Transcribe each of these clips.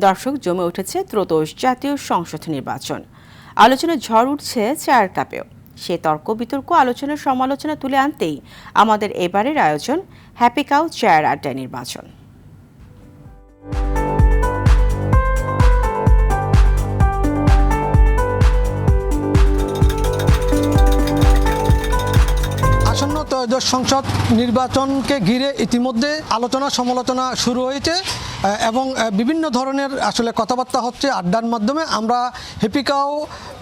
দর্শক, জমে উঠেছে ত্রয়োদশ জাতীয় সংসদ নির্বাচন। আলোচনার ঝড় উঠছে চায়ের কাপেও। সে তর্ক বিতর্ক, আলোচনার সমালোচনা তুলে আনতেই আমাদের এবারের আয়োজন হ্যাপি কাউ চায়ের আড্ডায় নির্বাচন। আসন্ন ত্রয়োদশ সংসদ নির্বাচনকে ঘিরে ইতিমধ্যে আলোচনা সমালোচনা শুরু হয়েছে এবং বিভিন্ন ধরনের আসলে কথাবার্তা হচ্ছে আড্ডার মাধ্যমে। আমরা হ্যাপি কাউ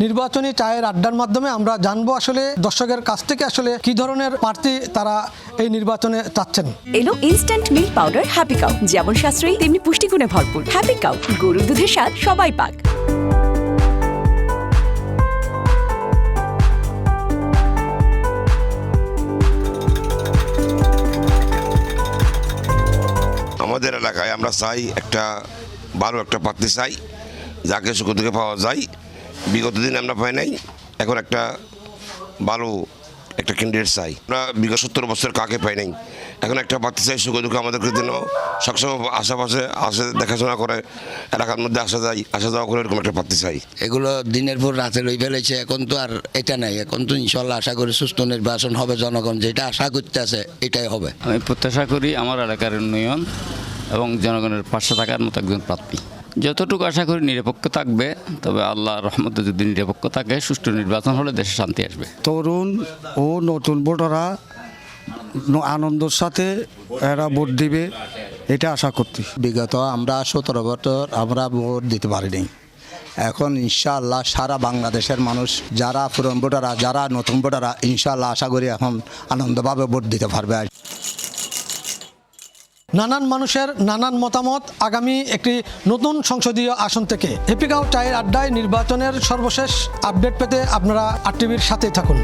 নির্বাচনী চায়ের আড্ডার মাধ্যমে আমরা জানবো আসলে দর্শকের কাছ থেকে আসলে কি ধরনের প্রার্থী তারা এই নির্বাচনে চাচ্ছেন। এলো instant milk powder happy cow, যেমন সাশ্রয়ী তেমনি পুষ্টিগুণে ভরপুর। হ্যাপি কাউ, গরুর দুধের স্বাদ সবাই পাক। আমাদের এলাকায় আমরা চাই একটা ভালো একটা প্রার্থী চাই, যাকে সুখ দুঃখে পাওয়া যায়। বিগত দিন আমরা পাই নাই, এখন একটা ভালো একটা ক্যান্ডিডেট চাই। আমরা বিগত 70 বছর কাকে পাই নাই, এখন একটা প্রার্থী চাই সুখ দুঃখে আমাদেরকে যেন সবসময় আশেপাশে আসে, দেখাশোনা করে, এলাকার মধ্যে আসা যাওয়া করে, এরকম একটা প্রার্থী চাই। এগুলো দিনের পর রাতে লই ফেলেছে, এখন তো আর এটা নাই। এখন তো ইনশাল্লাহ আশা করি সুস্থ নির্বাচন হবে, জনগণ যেটা আশা করতে আছে এটাই হবে। আমি প্রত্যাশা করি আমার এলাকার উন্নয়ন এবং জনগণের পাশে থাকার মতো একজন প্রার্থী। যতটুকু আশা করি নিরপেক্ষ থাকবে, তবে আল্লাহর রহমতে যদি নিরপেক্ষ থাকে, সুষ্ঠু নির্বাচন হলে দেশে শান্তি আসবে। তরুণ ও নতুন ভোটাররা আনন্দের সাথে এরা ভোট দিবে, এটা আশা করছি। বিগত আমরা 17 বছর আমরা ভোট দিতে পারিনি। এখন ইনশাআল্লাহ সারা বাংলাদেশের মানুষ, যারা পুরনো ভোটাররা, যারা নতুন ভোটাররা, ইনশাআল্লাহ আশা করি এখন আনন্দভাবে ভোট দিতে পারবে। নানান মানুষের নানান মতামত আগামী একটি নতুন সংসদীয় আসন থেকে। হ্যাপি কাউ চায়ের আড্ডায় নির্বাচনের সর্বশেষ আপডেট পেতে আপনারা আর টিভির সাথেই থাকুন।